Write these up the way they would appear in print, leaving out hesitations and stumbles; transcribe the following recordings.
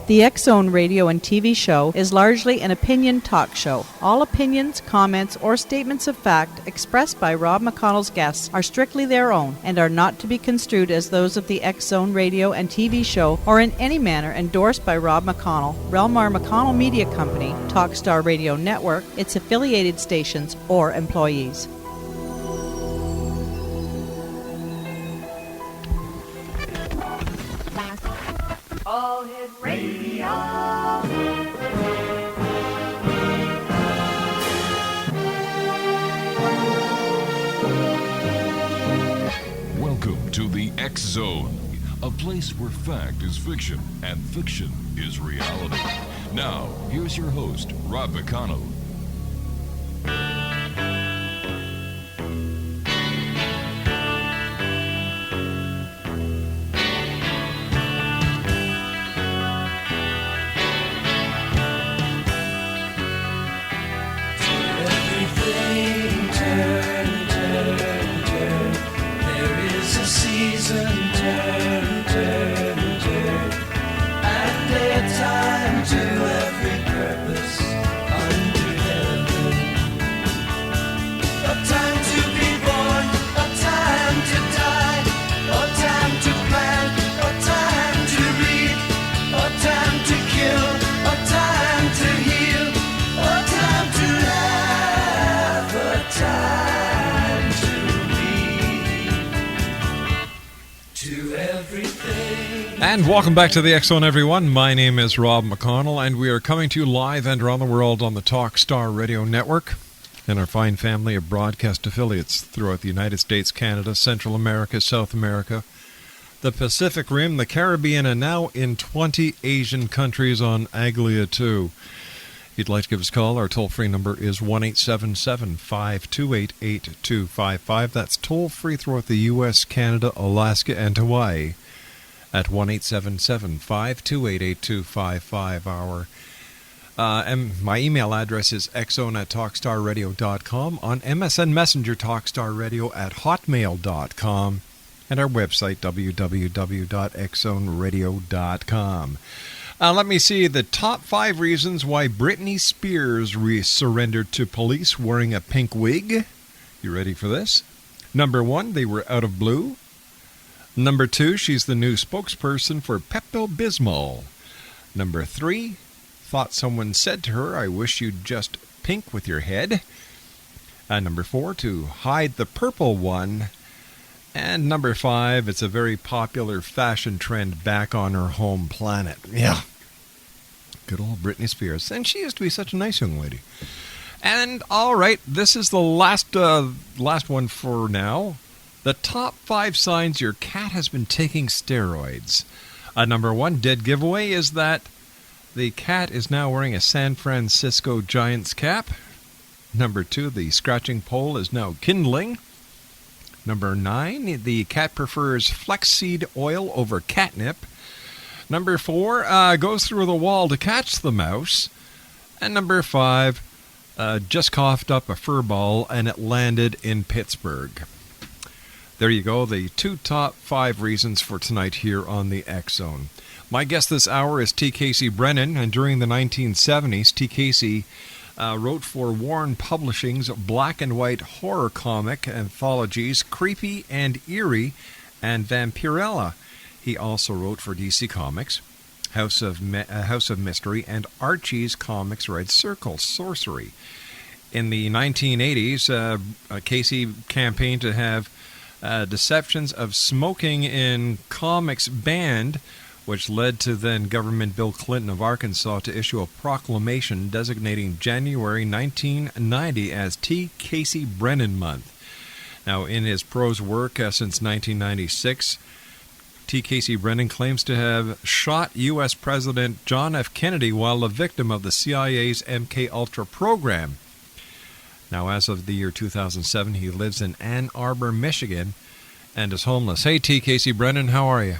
The X-Zone radio and TV show is largely an opinion talk show. All opinions, comments, or statements of fact expressed by Rob McConnell's guests are strictly their own and are not to be construed as those of the X-Zone radio and TV show or in any manner endorsed by Rob McConnell, Relmar McConnell Media Company, Talkstar Radio Network, its affiliated stations, or employees. All Hit Radio. Welcome to the X-Zone, a place where fact is fiction and fiction is reality. Now, here's your host, Rob McConnell. And welcome back to the X-Zone, everyone. My name is Rob McConnell, and we are coming to you live and around the world on the Talkstar Radio Network and our fine family of broadcast affiliates throughout the United States, Canada, Central America, South America, the Pacific Rim, the Caribbean, and now in 20 Asian countries on Aglia 2. If you'd like to give us a call, our toll-free number is 1-877-528-8255. That's toll-free throughout the U.S., Canada, Alaska, and Hawaii at 1-877-528-8255. And my email address is xzone@talkstarradio.com, on MSN Messenger talkstarradio@hotmail.com, and our website www.xzoneradio.com. Let me see the top 5 reasons why Britney Spears surrendered to police wearing a pink wig. You ready for this? Number 1, they were out of blue. Number 2, she's the new spokesperson for Pepto-Bismol. Number 3, thought someone said to her, "I wish you'd just pink with your head." Number 4, to hide the purple one. And number 5, it's a very popular fashion trend back on her home planet. Yeah. Good old Britney Spears. And she used to be such a nice young lady. And all right, this is the last one for now. The top 5 signs your cat has been taking steroids. Number 1, dead giveaway, is that the cat is now wearing a San Francisco Giants cap. Number 2, the scratching pole is now kindling. Number 9, the cat prefers flaxseed oil over catnip. Number 4, goes through the wall to catch the mouse. And number 5, just coughed up a fur ball and it landed in Pittsburgh. There you go, the 2 top 5 reasons for tonight here on the X-Zone. My guest this hour is T. Casey Brennan, and during the 1970s, T. Casey wrote for Warren Publishing's black and white horror comic anthologies Creepy and Eerie and Vampirella. He also wrote for DC Comics, House of Mystery, and Archie's Comics Red Circle, Sorcery. In the 1980s, Casey campaigned to have deceptions of smoking in comics banned, which led to then Government Bill Clinton of Arkansas to issue a proclamation designating January 1990 as T. Casey Brennan Month. Now, in his prose work since 1996, T. Casey Brennan claims to have shot U.S. President John F. Kennedy while a victim of the CIA's MK-Ultra program. Now, as of the year 2007, he lives in Ann Arbor, Michigan, and is homeless. Hey, T. Casey Brennan, how are you?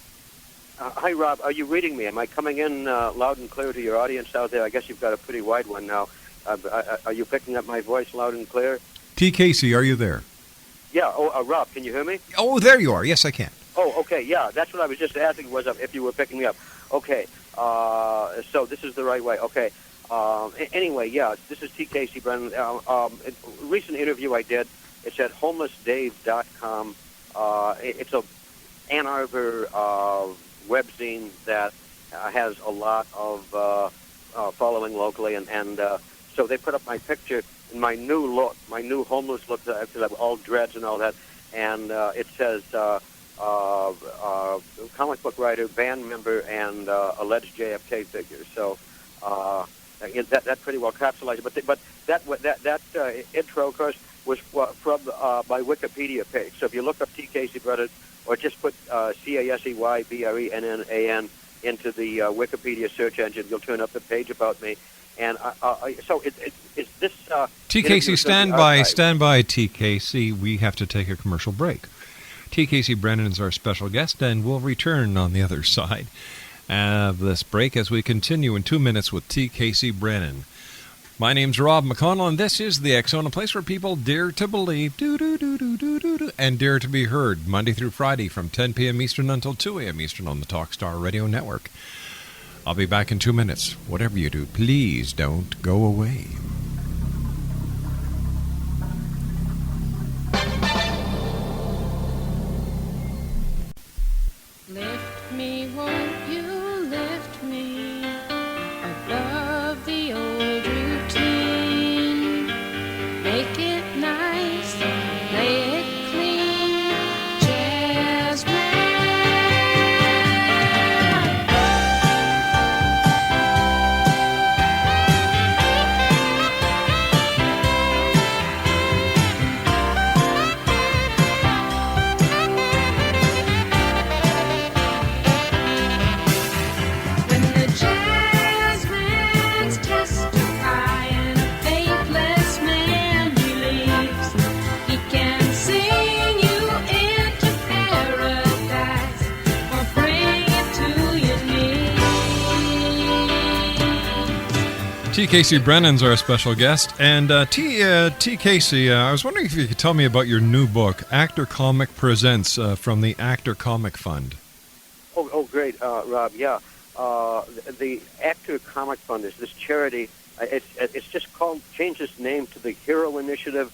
Hi, Rob. Are you reading me? Am I coming in loud and clear to your audience out there? I guess you've got a pretty wide one now. Are you picking up my voice loud and clear? T. Casey, are you there? Yeah. Rob, can you hear me? Oh, there you are. Yes, I can. Oh, okay. Yeah, that's what I was just asking was if you were picking me up. Okay. So this is the right way. Okay. Anyway, yeah, this is T. Casey Brennan. A recent interview I did. It's at homelessdave.com. It's a Ann Arbor webzine that has a lot of following locally, and so they put up my picture in my new look, my new homeless look, because I have all dreads and all that, and it says comic book writer, band member, and alleged JFK figure. So that pretty well capsulizes it. But that intro, of course, was from my Wikipedia page. So if you look up T. Casey Brennan, or just put CASEYBRENNAN into the Wikipedia search engine, you'll turn up the page about me. And so is this... T. Casey, stand by, T. Casey. We have to take a commercial break. T. Casey Brennan is our special guest, and we'll return on the other side of this break as we continue in 2 minutes with T. Casey Brennan. My name's Rob McConnell, and this is the X Zone, a place where people dare to believe, and dare to be heard, Monday through Friday from 10 p.m. Eastern until 2 a.m. Eastern on the Talkstar Radio Network. I'll be back in 2 minutes. Whatever you do, please don't go away. Lift me, won't you lift me above the old routine? Make it nice, lay it clean, Jasmine. When the jasmines testify and a faithless man believes, he can sing you into paradise or bring it to your knees. T. Casey Brennan's our special guest. And T. Casey, I was wondering if you could tell me about your new book, Actor Comic Presents, from the Actor Comic Fund. Oh, great, Rob. Yeah, the Actor Comic Fund is this charity. It's just changed its name to the Hero Initiative.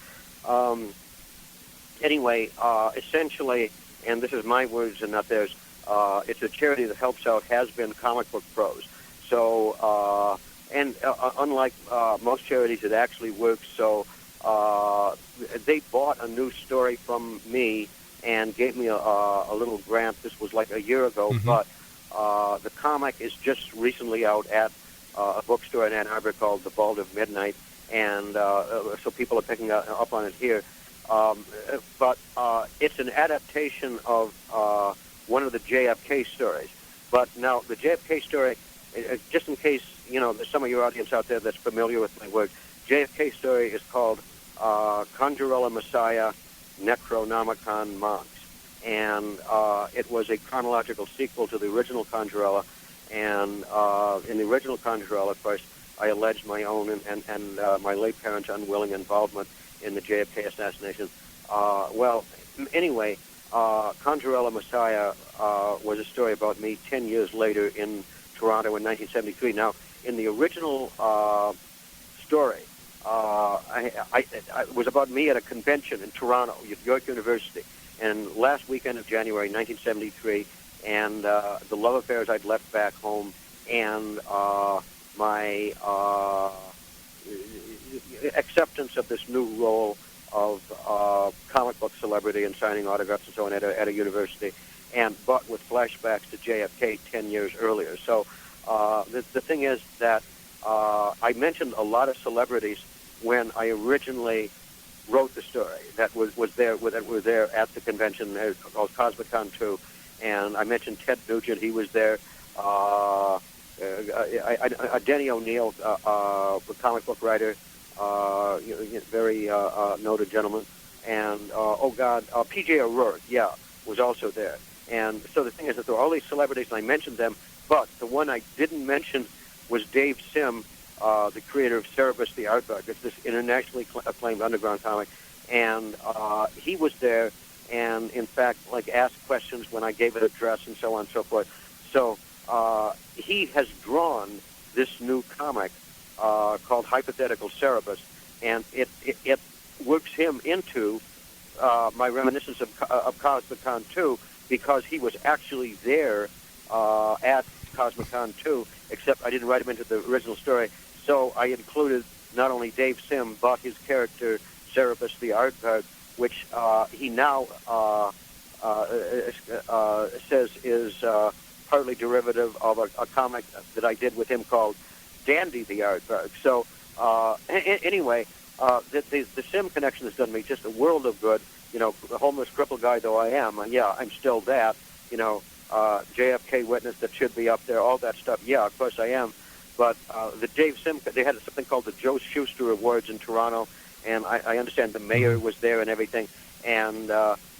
Anyway, essentially, and this is my words and not theirs, it's a charity that helps out has-been comic book pros. So, unlike most charities, it actually works. So they bought a new story from me and gave me a little grant. This was like a year ago, but the comic is just recently out at a bookstore in Ann Arbor called The Vault of Midnight, and so people are picking up on it here. But it's an adaptation of one of the JFK stories. But now, the JFK story, just in case, there's some of your audience out there that's familiar with my work, JFK story is called Conjurella Messiah Necronomicon Monks. And it was a chronological sequel to the original Conjurella. And in the original Conjurella, of course, I alleged my own and my late parents' unwilling involvement in the JFK assassination. Anyway, Conjurella Messiah was a story about me 10 years later in Toronto in 1973. Now, in the original story, it was about me at a convention in Toronto, York University, and last weekend of January 1973, and the love affairs I'd left back home, and my acceptance of this new role of comic book celebrity and signing autographs and so on at a university, but with flashbacks to JFK 10 years earlier. So the thing is that I mentioned a lot of celebrities when I originally wrote the story that were there at the convention called Cosmicon 2, and I mentioned Ted Nugent. He was there. Denny O'Neil, the comic book writer, very noted gentleman, and P.J. O'Rourke, was also there. And so the thing is that there were all these celebrities, and I mentioned them, but the one I didn't mention was Dave Sim, the creator of Cerebus the Artbug. It's this internationally acclaimed underground comic, and he was there, and in fact, asked questions when I gave an address and so on and so forth. So he has drawn this new comic called Hypothetical Cerebus, and it works him into my reminiscence of Cosmicon 2, because he was actually there at Cosmicon 2, except I didn't write him into the original story. So I included not only Dave Sim, but his character Cerebus the Aardvark, which he now says is partly derivative of a comic that I did with him called Dandy the Aardvark. So anyway, the Sim connection has done me just a world of good. You know, the homeless cripple guy though I am, yeah, I'm still that. You know, JFK witness that should be up there, all that stuff. Yeah, of course I am. But the Dave Sim, they had something called the Joe Shuster Awards in Toronto, and I understand the mayor was there and everything. And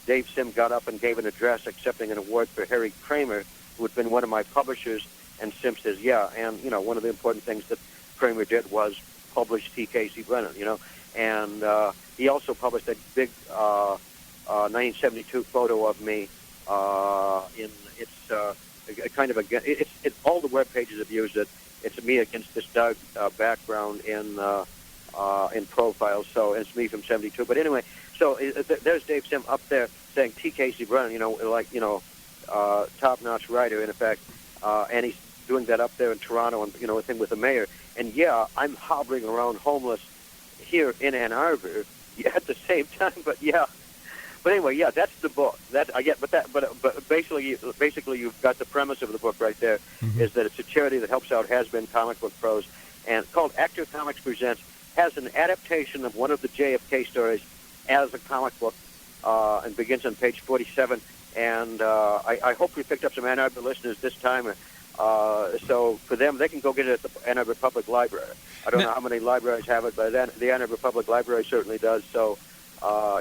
Dave Sim got up and gave an address accepting an award for Harry Kramer, who had been one of my publishers. And Sim says, yeah, and, you know, one of the important things that Kramer did was publish T. Casey Brennan, you know. And he also published a big 1972 photo of me in its kind of it's all the web pages have used it. It's me against this dark background in profile, so it's me from '72. But anyway, so there's Dave Sim up there saying T. Casey Brennan, you know, like, you know, top-notch writer in effect, and he's doing that up there in Toronto, and, you know, with the mayor. And yeah, I'm hobbling around homeless here in Ann Arbor at the same time. But yeah, but anyway, yeah, that's the book. That I get, but basically you've got the premise of the book right there. Is that it's a charity that helps out has-been comic book pros, and called Actor Comics Presents, has an adaptation of one of the JFK stories as a comic book, and begins on page 47. And I hope we picked up some Ann Arbor listeners this time. So for them, they can go get it at the Ann Arbor Public Library. I don't know how many libraries have it, but the Ann Arbor Public Library certainly does. So,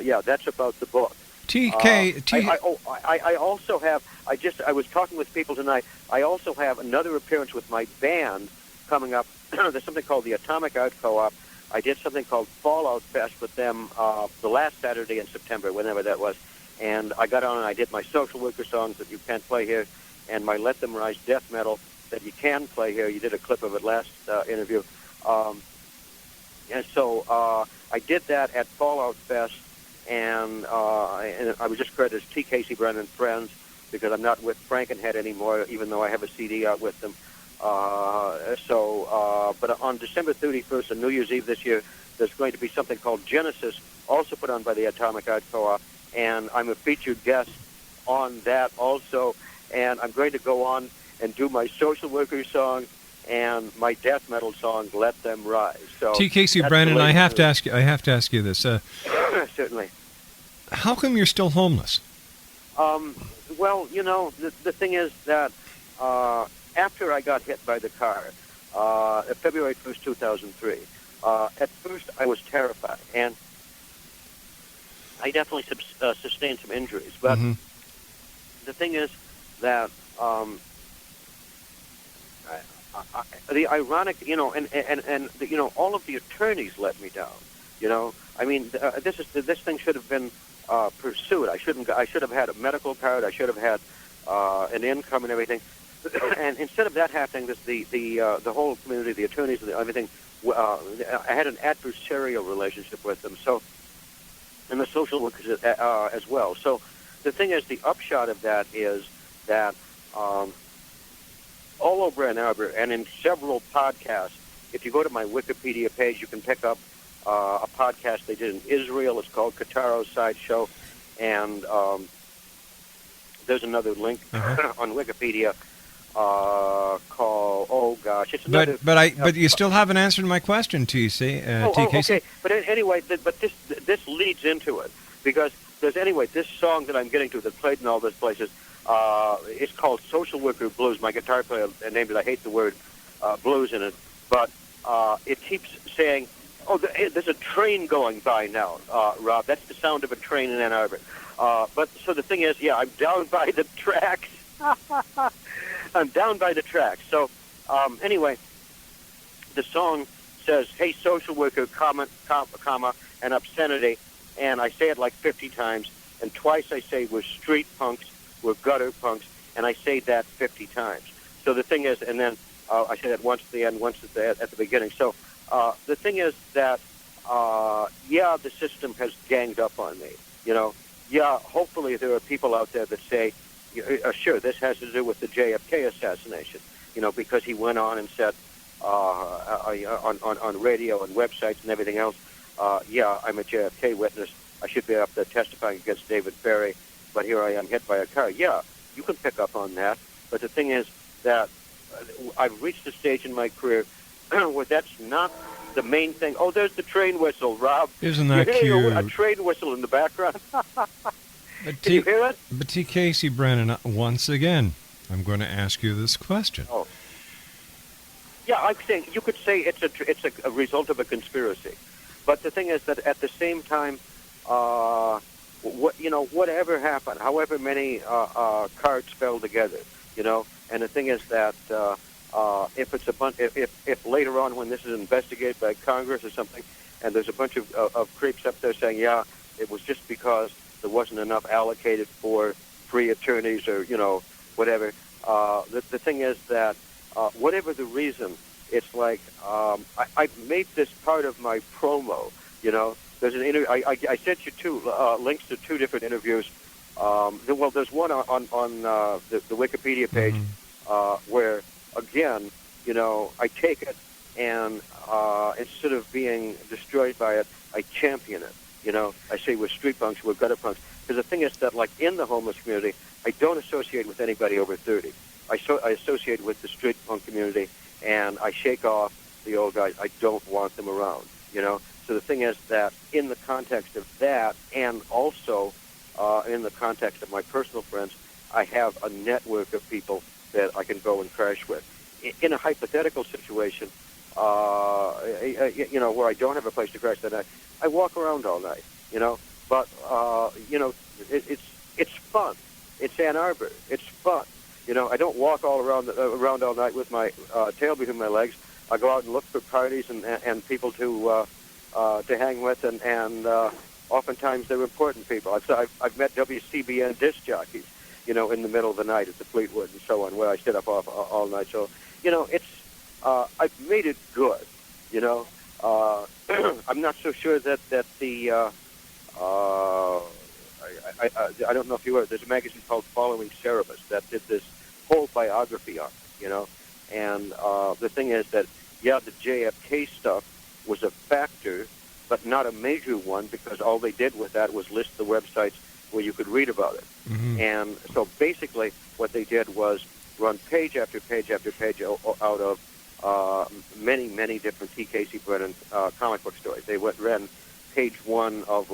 yeah, that's about the book. I also have. I was talking with people tonight. I also have another appearance with my band coming up. There's something called the Atomic Art Co-op. I did something called Fallout Fest with them the last Saturday in September, whenever that was. And I got on and I did my social worker songs that you can't play here, and my Let Them Rise death metal that you can play here. You did a clip of it last interview. And so I did that at Fallout Fest, and I was just credited as T. Casey Brennan Friends, because I'm not with Frankenhead anymore, even though I have a CD out with them. But on December 31st, on New Year's Eve this year, there's going to be something called Genesis, also put on by the Atomic Art Co-op, and I'm a featured guest on that also. And I'm going to go on and do my social worker song and my death metal song, Let Them Rise. So T. Casey Brennan, I have to ask you this. Certainly. How come you're still homeless? Well, you know, the thing is that after I got hit by the car, February 1st, 2003, at first I was terrified, and I definitely sustained some injuries. But the thing is that the ironic, you know, and you know, all of the attorneys let me down. You know, I mean, this thing should have been pursued. I should have had a medical card. I should have had an income and everything. And instead of that happening, the whole community, the attorneys, and everything, I had an adversarial relationship with them. So, and the social workers as well. So, the thing is, the upshot of that is that all over Ann Arbor and in several podcasts, if you go to my Wikipedia page, you can pick up a podcast they did in Israel. It's called Kataro's Sideshow, and there's another link on Wikipedia called, oh gosh, it's another. But you still haven't answered my question, TC. Okay. But anyway, but this leads into it, because there's this song that I'm getting to that played in all those places. It's called Social Worker Blues. My guitar player named it. I hate the word blues in it, but it keeps saying, "Oh, there's a train going by now, Rob." That's the sound of a train in Ann Arbor. But so the thing is, yeah, I'm down by the tracks. I'm down by the tracks. So anyway, the song says, "Hey, social worker, comma, and obscenity," and I say it like 50 times, and twice I say we're street punks, we're gutter punks, and I say that 50 times. So the thing is, and then I say that once at the end, once at the beginning. So the thing is that, the system has ganged up on me. Hopefully there are people out there that say, sure, this has to do with the JFK assassination, because he went on and said on radio and websites and everything else, I'm a JFK witness. I should be up there testifying against David Ferrie, but here I am hit by a car. Yeah, you can pick up on that. But the thing is that I've reached a stage in my career where that's not the main thing. Oh, there's the train whistle, Rob. Isn't that cute? cute? A train whistle in the background. Can you hear it? But T. Casey Brennan, once again, I'm going to ask you this question. Oh. Yeah, I'm saying you could say it's a result of a conspiracy, but the thing is that at the same time, whatever happened, however many cards fell together, and the thing is that if it's a bunch, if later on when this is investigated by Congress or something, and there's a bunch of creeps up there saying, it was just because there wasn't enough allocated for free attorneys or whatever. The thing is that whatever the reason, it's like I made this part of my promo. There's an interview. I sent you links to two different interviews. There's one on the Wikipedia page where, again, I take it and instead of being destroyed by it, I champion it. I say we're street punks, we're gutter punks. Because the thing is that, like, in the homeless community, I don't associate with anybody over 30. I associate with the street punk community, and I shake off the old guys. I don't want them around, So the thing is that in the context of that, and also in the context of my personal friends, I have a network of people that I can go and crash with. In a hypothetical situation, where I don't have a place to crash that night, I walk around all night, But it's fun. It's Ann Arbor. It's fun. I don't walk all around all night with my tail between my legs. I go out and look for parties and people to hang with, and oftentimes they're important people. I've met WCBN disc jockeys, in the middle of the night at the Fleetwood and so on, where I sit up all night. So, it's I've made it good. I'm not so sure that the I don't know if you heard. There's a magazine called Following Cerebus that did this whole biography on it, And the thing is that, the JFK stuff was a factor, but not a major one, because all they did with that was list the websites where you could read about it. Mm-hmm. And so basically what they did was run page after page after page out of many, many different T. Casey Brennan comic book stories. They ran page one of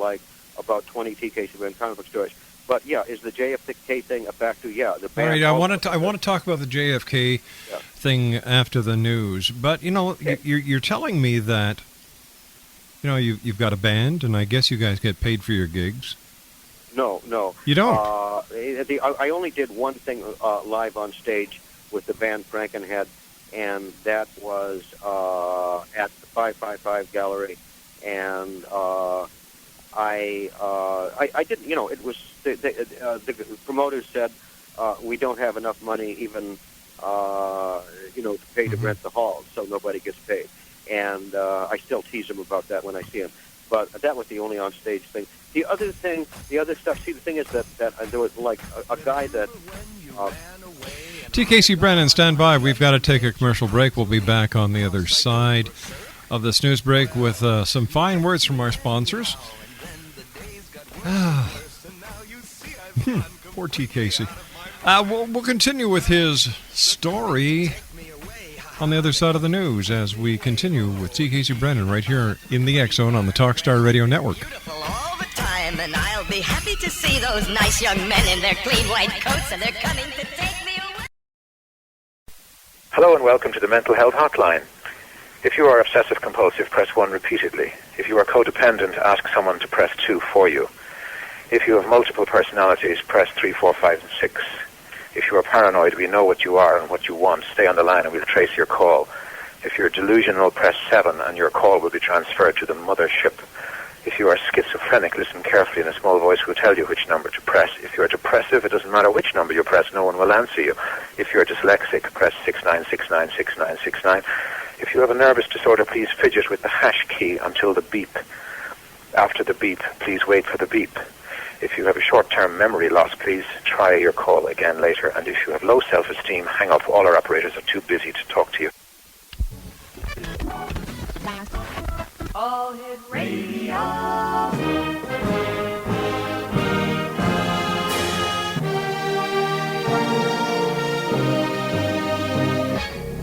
about 20 T. Casey Brennan comic book stories. But is the JFK thing a factor? Yeah. The all right, I want to talk about the JFK thing after the news. But you're telling me that you've got a band, and I guess you guys get paid for your gigs. No. You don't? I only did one thing live on stage with the band Frankenhead, and that was at the 555 Gallery, and I didn't. It was the promoters said we don't have enough money even to pay to rent the hall, so nobody gets paid. And I still tease him about that when I see him. But that was the only on-stage thing. The other stuff, the thing is that there was like a guy that... T. Casey Brennan, stand by. We've got to take a commercial break. We'll be back on the other side of this news break with some fine words from our sponsors. Poor T. Casey. We'll continue with his story on the other side of the news as we continue with T. Casey Brennan right here in the X Zone on the Talkstar Radio Network. Beautiful all the time, and I'll be happy to see those nice young men in their clean white coats, and they're coming to take me away. Hello and welcome to the Mental Health Hotline. If you are obsessive-compulsive, press 1 repeatedly. If you are codependent, ask someone to press 2 for you. If you have multiple personalities, press 3, 4, 5, and 6. If you are paranoid, we know what you are and what you want. Stay on the line and we'll trace your call. If you're delusional, press 7 and your call will be transferred to the mothership. If you are schizophrenic, listen carefully and a small voice will tell you which number to press. If you are depressive, it doesn't matter which number you press, no one will answer you. If you're dyslexic, press 69696969. If you have a nervous disorder, please fidget with the hash key until the beep. After the beep, please wait for the beep. If you have a short-term memory loss, please try your call again later. And if you have low self-esteem, hang up. All our operators are too busy to talk to you. All Hit Radio.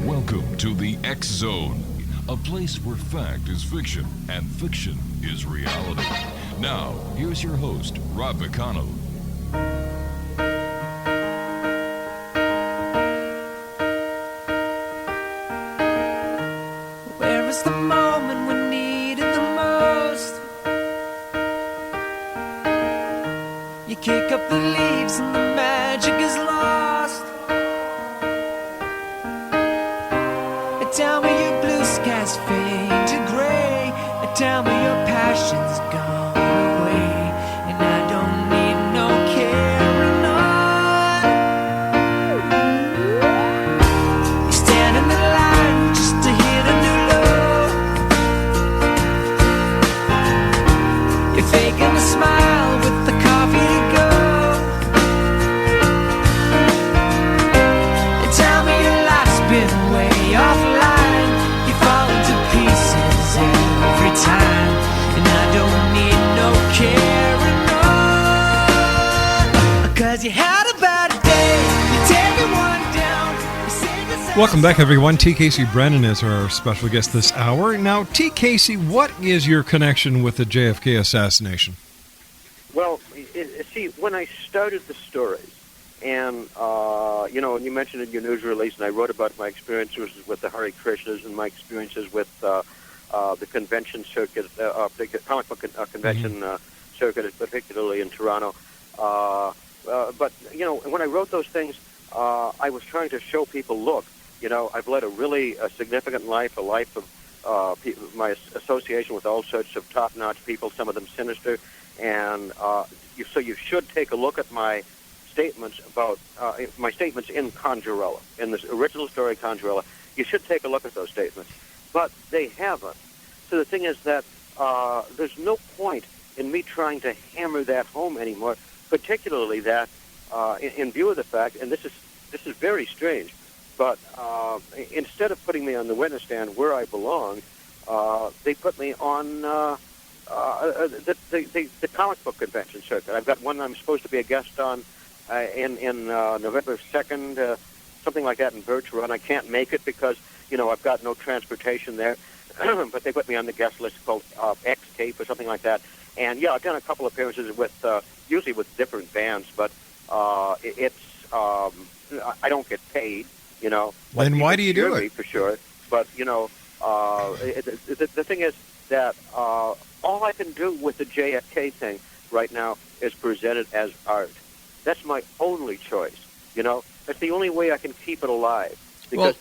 Welcome to the X Zone, a place where fact is fiction and fiction is reality. Now, here's your host, Rob McConnell. Where is the moment we needed the most? You kick up the leaves and the magic is lost. Tell me your blue skies fade to gray. Tell me your passion's gone away. And I don't need no carrying on. You stand in the line just to hit a new low. You're faking a smile with the coffee to go. And tell me your life's been way offline. You fall into pieces every time. And I don't need no carrying on. 'Cause you had a bad day. You take one down. You say this. Welcome back, everyone. T. Casey Brennan is our special guest this hour. Now, T. Casey, what is your connection with the JFK assassination? Well, see, when I started the stories, and and you mentioned in your news release, and I wrote about my experiences with the Hare Krishnas and my experiences with the convention circuit, the comic book convention circuit, particularly in Toronto. But when I wrote those things, I was trying to show people, look, I've led a really significant life, a life of my association with all sorts of top-notch people, some of them sinister, and so you should take a look at my statements about my statements in Conjurella, in this original story Conjurella. You should take a look at those statements, but they haven't. So the thing is that there's no point in me trying to hammer that home anymore, particularly that in view of the fact, and this is very strange, but instead of putting me on the witness stand where I belong, they put me on the comic book convention circuit. I've got one I'm supposed to be a guest on in November 2nd, something like that in Birch Run. I can't make it because, I've got no transportation there. But they put me on the guest list called X Tape or something like that. And, yeah, I've done a couple of appearances with, usually with different bands, but I don't get paid, Then why do you do it? For sure. But, the thing is that all I can do with the JFK thing right now is present it as art. That's my only choice, That's the only way I can keep it alive. Because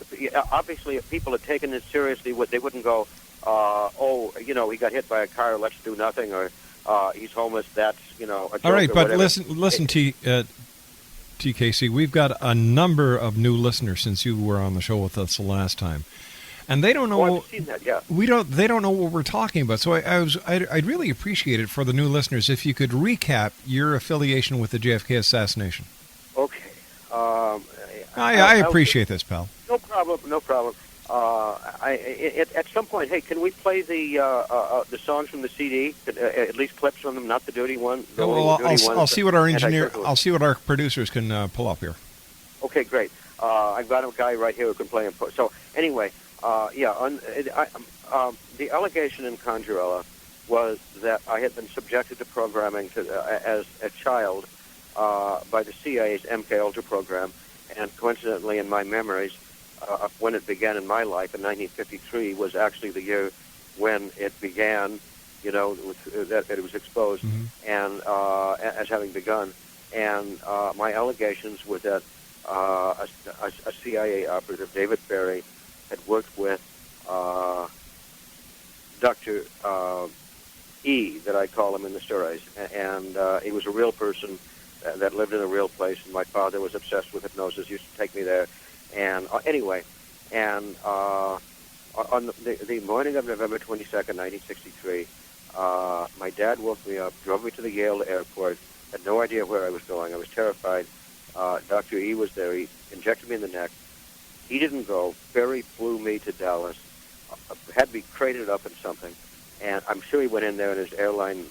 obviously if people had taken it seriously, they wouldn't go, he got hit by a car, let's do nothing, or he's homeless, that's, a joke. All right, or but whatever. listen, T. Casey, we've got a number of new listeners since you were on the show with us the last time. And they don't know. I've seen that, yeah. They don't know what we're talking about. So I'd really appreciate it for the new listeners if you could recap your affiliation with the JFK assassination. Okay. I appreciate this, pal. No problem. At some point, hey, can we play the songs from the CD? At least clips from them, not the dirty one. I'll see what our engineer. I'll see what our producers can pull up here. Okay, great. I've got a guy right here who can play them. So anyway. The allegation in Conjurella was that I had been subjected to programming as a child by the CIA's MK Ultra program, and coincidentally, in my memories, when it began in my life in 1953 was actually the year when it began. That it was exposed, and as having begun, and my allegations were that a CIA operative, David Ferrie, had worked with Dr. E, that I call him in the stories, and he was a real person, that lived in a real place, and my father was obsessed with hypnosis, used to take me there. And anyway, and on the morning of November 22nd, 1963, my dad woke me up, drove me to the Yale airport, had no idea where I was going. I was terrified. Dr. E was there. He injected me in the neck. He didn't go. Ferrie flew me to Dallas, had me crated up in something, and I'm sure he went in there in his airline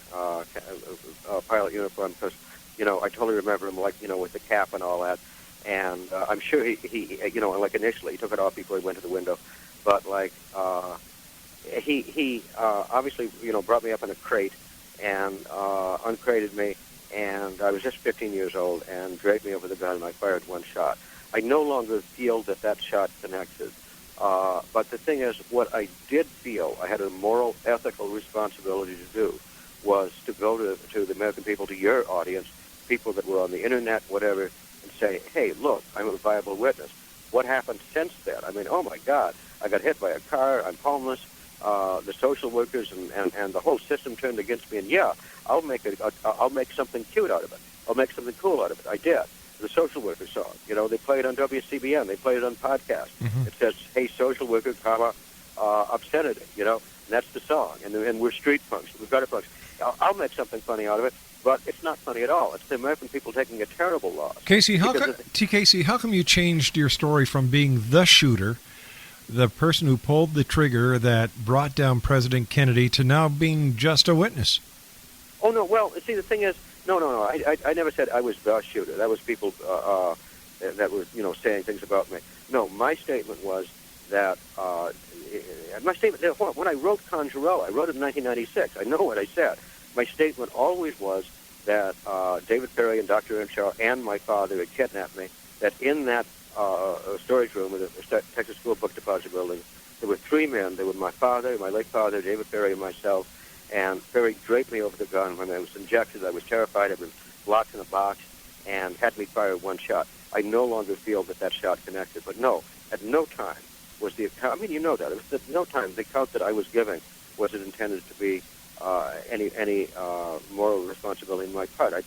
pilot uniform because, I totally remember him, with the cap and all that. And I'm sure he initially he took it off before he went to the window, but he obviously, brought me up in a crate and uncrated me, and I was just 15 years old, and draped me over the gun, and I fired one shot. I no longer feel that shot connected, but the thing is, what I did feel I had a moral, ethical responsibility to do was to go to the American people, to your audience, people that were on the internet, whatever, and say, hey, look, I'm a viable witness. What happened since then? I mean, oh, my God, I got hit by a car, I'm homeless, the social workers and the whole system turned against me, and yeah, I'll make something cute out of it. I'll make something cool out of it. I did. The social worker song, they play it on WCBN, they play it on podcasts. It says, hey, social worker, obscenity, and that's the song, and we're street punks, we've got it punks. I'll make something funny out of it, but it's not funny at all. It's the American people taking a terrible loss. Casey, how come you changed your story from being the shooter, the person who pulled the trigger that brought down President Kennedy, to now being just a witness? Oh, no, well, see, the thing is, no, I never said I was the shooter. That was people that were, saying things about me. No, my statement was that, when I wrote Conjurella, I wrote it in 1996. I know what I said. My statement always was that David Ferrie and Dr. Earnshaw and my father had kidnapped me, that in that storage room in the Texas School Book Deposit Building, there were three men. There were my father, my late father, David Ferrie, and myself. And Ferrie draped me over the gun. When I was injected, I was terrified. I'd been locked in a box and had me fire one shot. I no longer feel that shot connected. But no, at no time was the account, you know that. It was at no time the account that I was giving was it intended to be any moral responsibility on my part. I've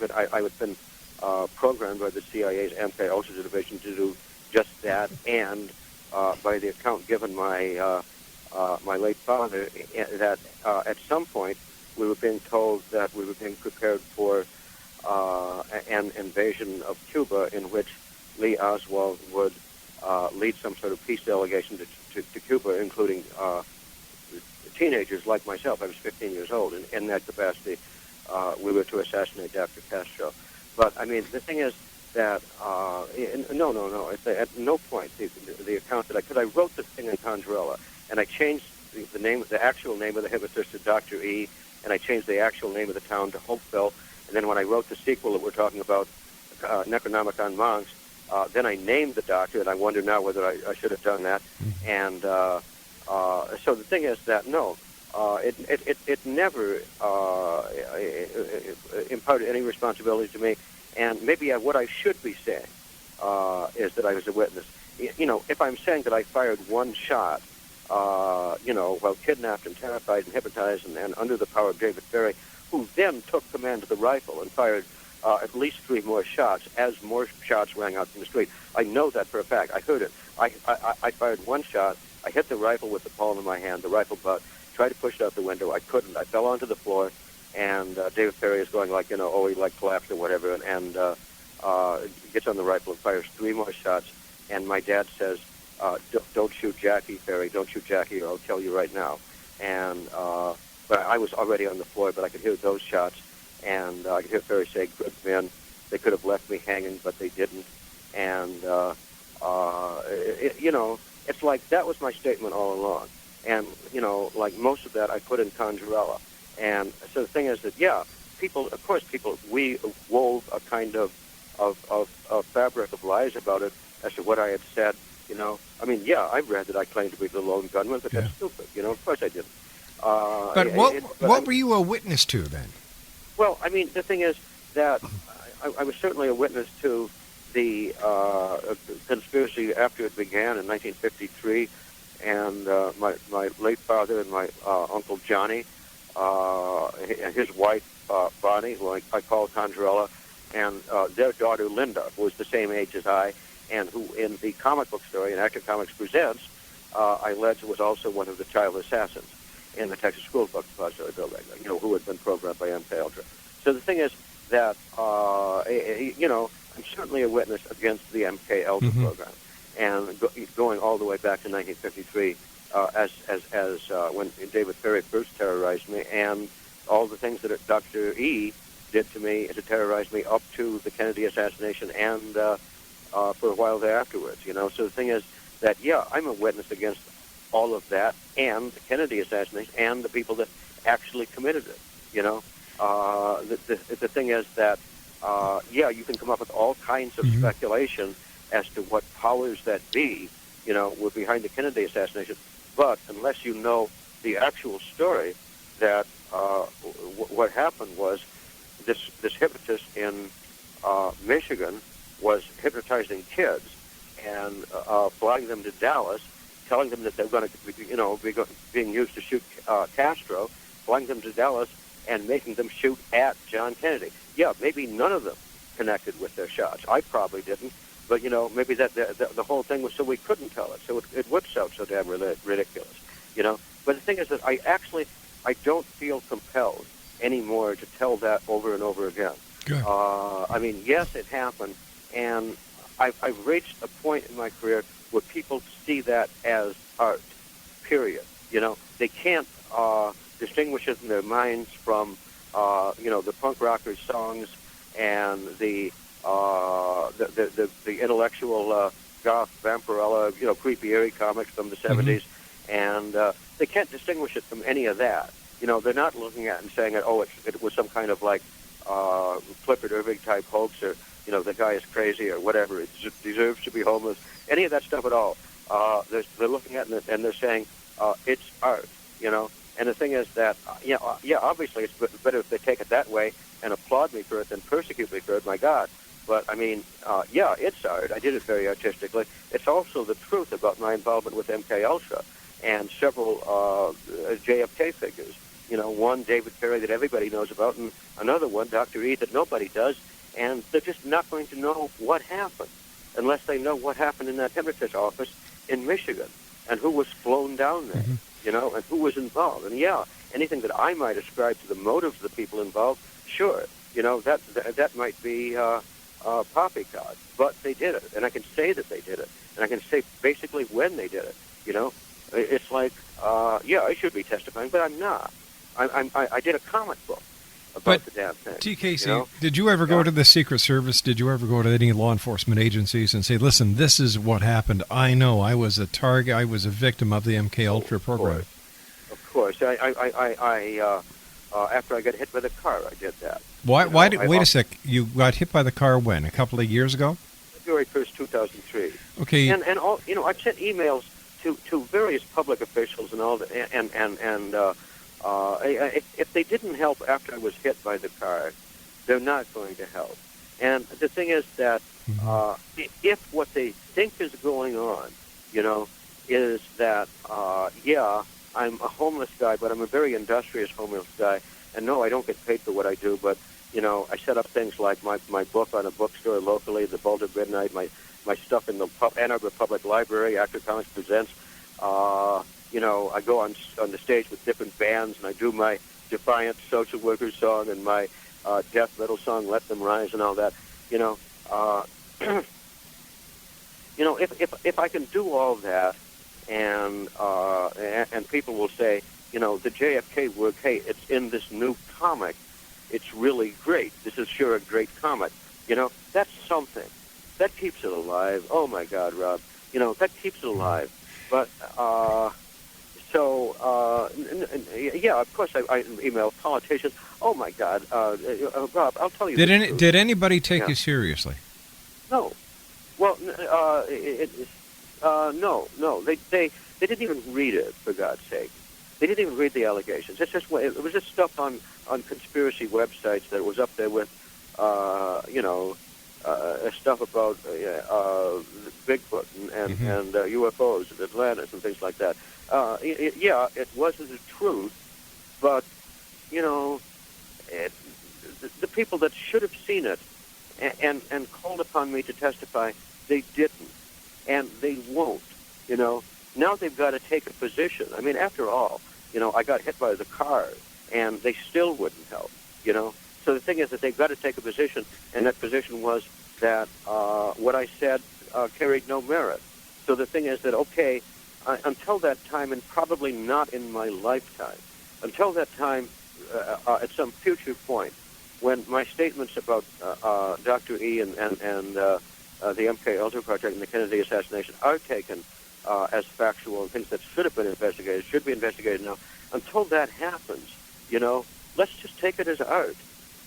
been programmed by the CIA's anti-ulcer division to do just that, and by the account given my late father, that at some point we were being told that we were being prepared for an invasion of Cuba, in which Lee Oswald would lead some sort of peace delegation to Cuba, including teenagers like myself. I was 15 years old, and in that capacity, we were to assassinate Dr. Castro. But, the thing is that, no. At no point, the account that I wrote this thing in Conjurella, and I changed the actual name of the hypnotist to Dr. E, and I changed the actual name of the town to Hopeville, and then when I wrote the sequel that we're talking about, Necronomicon Monks, then I named the doctor, and I wonder now whether I should have done that. And so the thing is that, no, it never imparted any responsibility to me. And maybe what I should be saying is that I was a witness. If I'm saying that I fired one shot, while kidnapped and terrified and hypnotized and under the power of David Ferrie, who then took command of the rifle and fired at least three more shots as more shots rang out from the street. I know that for a fact. I heard it. I fired one shot. I hit the rifle with the palm of my hand, the rifle butt, tried to push it out the window. I couldn't. I fell onto the floor, and David Ferrie is going he collapsed or whatever, and gets on the rifle and fires three more shots. And my dad says, don't shoot Jackie, Ferrie. Don't shoot Jackie, or I'll kill you right now. And but I was already on the floor, but I could hear those shots, and I could hear Ferrie say, "Good men. They could have left me hanging, but they didn't." And it's like that was my statement all along. And like most of that, I put in Conjurella. And so the thing is that we wove a kind of fabric of lies about it as to what I had said. I read that I claimed to be the lone gunman, but that's stupid. Of course I didn't. But what were you a witness to then? Well, the thing is that I was certainly a witness to the conspiracy after it began in 1953, and my late father and my Uncle Johnny and his wife, Bonnie, who I call Conjurella, and their daughter Linda, who was the same age as I, and who in the comic book story in Action Comics Presents, I alleged was also one of the child assassins in the Texas School Book Depository building, who had been programmed by MK Ultra. So the thing is that, I'm certainly a witness against the MK Ultra program, and going all the way back to 1953, as when David Ferrie first terrorized me, and all the things that Dr. E did to me to terrorize me up to the Kennedy assassination and for a while thereafterwards. So the thing is that, I'm a witness against all of that and the Kennedy assassination and the people that actually committed it. The thing is that, you can come up with all kinds of speculation as to what powers that be, were behind the Kennedy assassination. But unless you know the actual story, that what happened was this hypnotist in Michigan was hypnotizing kids and flying them to Dallas, telling them that they're going to be being used to shoot Castro, flying them to Dallas and making them shoot at John Kennedy. Yeah, maybe none of them connected with their shots. I probably didn't, but maybe that the whole thing was so we couldn't tell it. So it whips out so damn ridiculous, But the thing is that I don't feel compelled anymore to tell that over and over again. Good. Yes, it happened, and I've reached a point in my career where people see that as art, period. They can't distinguish it in their minds from, the punk rockers' songs and the intellectual goth Vampirella, creepy eerie comics from the 70s, and they can't distinguish it from any of that. They're not looking at it and saying, it was some kind of like Clifford Irving type hoax, or the guy is crazy or whatever. It deserves to be homeless. Any of that stuff at all. They're looking at it and they're saying it's art. And the thing is that, obviously it's better if they take it that way and applaud me for it than persecute me for it. My God. But it's art. I did it very artistically. It's also the truth about my involvement with MK Ultra and several JFK figures. One, David Ferrie, that everybody knows about, and another one, Dr. E, that nobody does, and they're just not going to know what happened unless they know what happened in that hypnotist office in Michigan and who was flown down there, and who was involved. And, anything that I might ascribe to the motives of the people involved, sure, that might be poppycock, but they did it, and I can say that they did it, and I can say basically when they did it, It's like, I should be testifying, but I'm not. I did a comic book about the damn thing. TKC, did you ever go to the Secret Service? Did you ever go to any law enforcement agencies and say, listen, this is what happened. I know I was a target. I was a victim of the MK Ultra program. Of course. I after I got hit by the car, I did that. Wait a sec. You got hit by the car when? A couple of years ago? February 1st, 2003. Okay. And all, I've sent emails to various public officials and all that, and if they didn't help after I was hit by the car, they're not going to help. And the thing is that if what they think is going on, is that, I'm a homeless guy, but I'm a very industrious homeless guy, and no, I don't get paid for what I do, but, I set up things like my book on a bookstore locally, the Boulder Midnight, my stuff in the Ann Arbor Public Library, Action Comics Presents. I go on the stage with different bands, and I do my Defiant Social Workers song and my death metal song, Let Them Rise, and all that. If I can do all that, and people will say, the JFK work, hey, it's in this new comic. It's really great. This is sure a great comic. That's something. That keeps it alive. Oh, my God, Rob. That keeps it alive. But, of course I email politicians. Oh, my God. Rob, I'll tell you Did anybody take you seriously? No. Well, no. They didn't even read it, for God's sake. They didn't even read the allegations. It was just stuff on conspiracy websites that was up there with, stuff about Bigfoot and UFOs and Atlantis and things like that. It wasn't the truth, but, the people that should have seen it and called upon me to testify, they didn't, and they won't. You know, now they've got to take a position. I mean, after all, you know, I got hit by the car, and they still wouldn't help. You know, so the thing is that they've got to take a position, and that position was that what I said carried no merit. So the thing is that, okay, until that time, and probably not in my lifetime, until that time, at some future point, when my statements about Dr. E and the MK Ultra Project and the Kennedy assassination are taken as factual and things that should have been investigated, should be investigated now, until that happens, you know, let's just take it as art.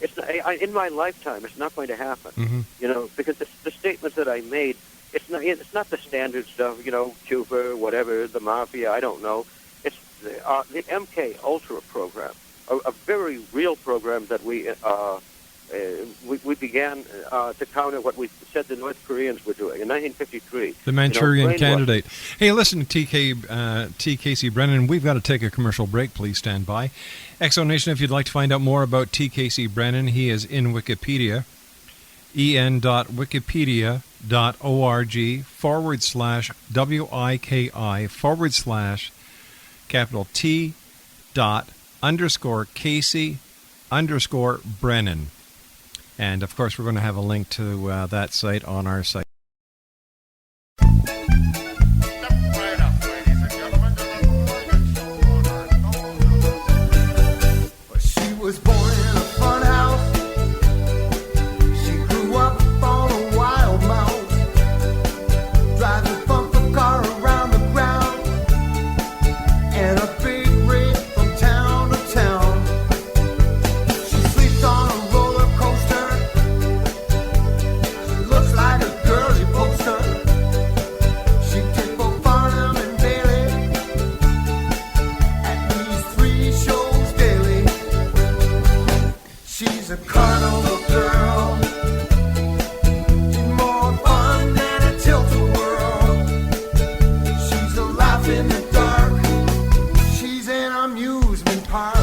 It's not, in my lifetime, it's not going to happen, Mm-hmm. you know, because the statements that I made, it's not the standard stuff, you know, Cuba, whatever, the mafia, I don't know. It's the MK Ultra program, a very real program that we began to counter what we said the North Koreans were doing in 1953. The Manchurian brainwash. Candidate. Hey, listen, T. Casey Brennan, we've got to take a commercial break. Please stand by. Exonation, if you'd like to find out more about T. Casey Brennan, he is in Wikipedia, en.wikipedia.org/WIKI/capital T._Casey_Brennan. And, of course, we're going to have a link to that site on our site. She was born in a fun house. She grew up on a wild mouse, driving bumper car around the ground, and a big rig from town to town. She sleeps on a roller coaster. She looks like a girly poster. She did both Farnham and Bailey at these 3 shows daily. She's a carnival girl, more fun than a tilt-a-whirl. She's a laugh in the dark. She's an amusement park.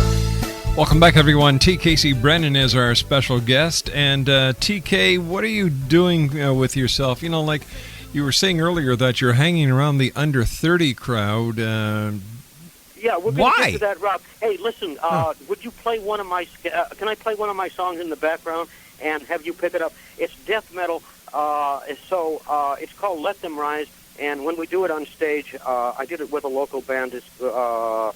Welcome back, everyone. T. Casey Brennan is our special guest. And, TK, what are you doing with yourself? You know, like you were saying earlier that you're hanging around the under 30 crowd. Yeah, we're going Why? to get to that, Rob. Hey, listen, would you play one of my... can I play one of my songs in the background and have you pick it up? It's death metal, so it's called Let Them Rise, and when we do it on stage, I did it with a local band. It was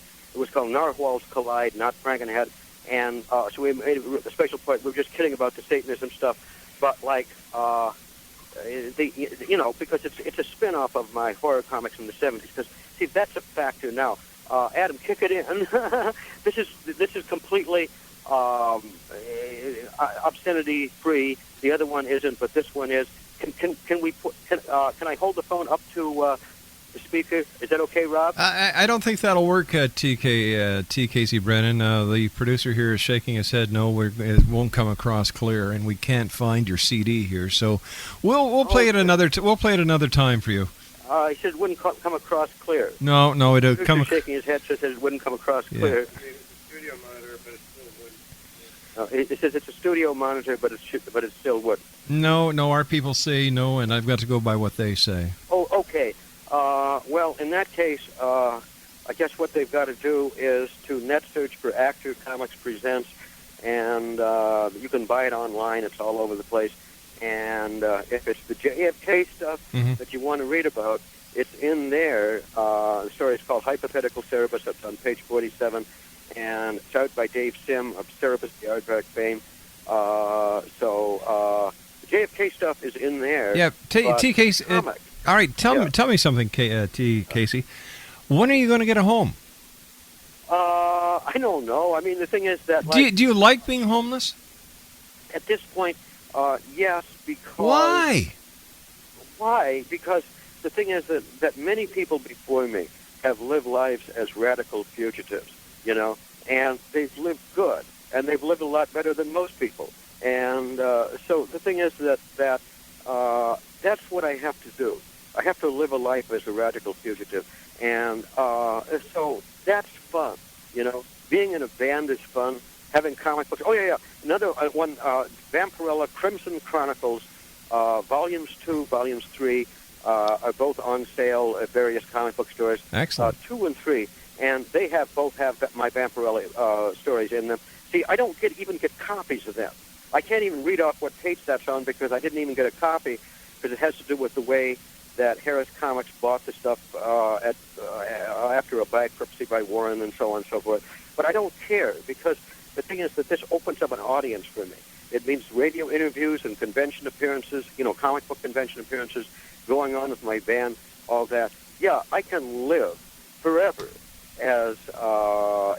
called Narwhals Collide, not Frankenhead, and so we made a special point. We were just kidding about the Satanism stuff, but like... you know, because it's a spin-off of my horror comics from the 70s, because, see, that's a factor now. Adam, kick it in. This is completely obscenity free. The other one isn't, but this one is. Can I hold the phone up to the speaker? Is that okay, Rob? I don't think that'll work, T. Casey Brennan. The producer here is shaking his head. No, it won't come across clear, and we can't find your CD here. So we'll play it another. We'll play it another time for you. He said it wouldn't come across clear. No, it'll come. Shaking his head says it wouldn't come across clear. It's a studio monitor, but it still wouldn't. It says it's a studio monitor, but it still would. No, our people say no, and I've got to go by what they say. Oh, okay. Well, in that case, I guess what they've got to do is to net search for Actor Comics Presents, and you can buy it online. It's all over the place. And if it's the JFK stuff that you want to read about, it's in there. The story is called Hypothetical Cerebus. It's on page 47, and it's out by Dave Sim of Cerebus, the Aardvark fame. So the JFK stuff is in there. Yeah, T. Casey. All right, tell me something, T. Casey. When are you going to get a home? I don't know. I mean, the thing is that... Do you like being homeless? At this point, yes, because... Why? Why? Because the thing is that many people before me have lived lives as radical fugitives, you know, and they've lived good, and they've lived a lot better than most people. And so the thing is that that's what I have to do. I have to live a life as a radical fugitive. And so that's fun, you know. Being in a band is fun. having comic books. Oh, yeah. Another one, Vampirella Crimson Chronicles, Volumes 2, Volumes 3, are both on sale at various comic book stores. Excellent. 2 and 3, and they both have my Vampirella stories in them. See, I don't even get copies of them. I can't even read off what page that's on because I didn't even get a copy, because it has to do with the way that Harris Comics bought the stuff after a bankruptcy by Warren and so on and so forth. But I don't care, because the thing is that this opens up an audience for me. It means radio interviews and convention appearances, comic book convention appearances, going on with my band, all that. Yeah, I can live forever as a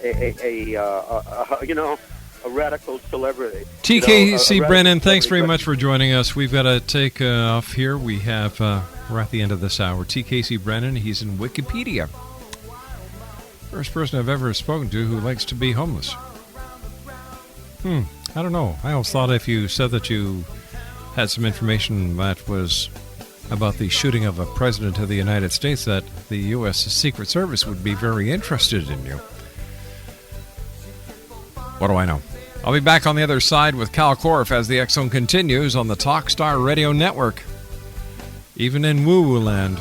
radical celebrity. TKC Brennan, thanks very much for joining us. We've got to take off here. We have, we're at the end of this hour. TKC Brennan, he's in Wikipedia. First person I've ever spoken to who likes to be homeless. I don't know. I always thought if you said that you had some information that was about the shooting of a president of the United States, that the U.S. Secret Service would be very interested in you. What do I know? I'll be back on the other side with Cal Korff as the X Zone continues on the Talkstar Radio Network. Even in woo-woo land.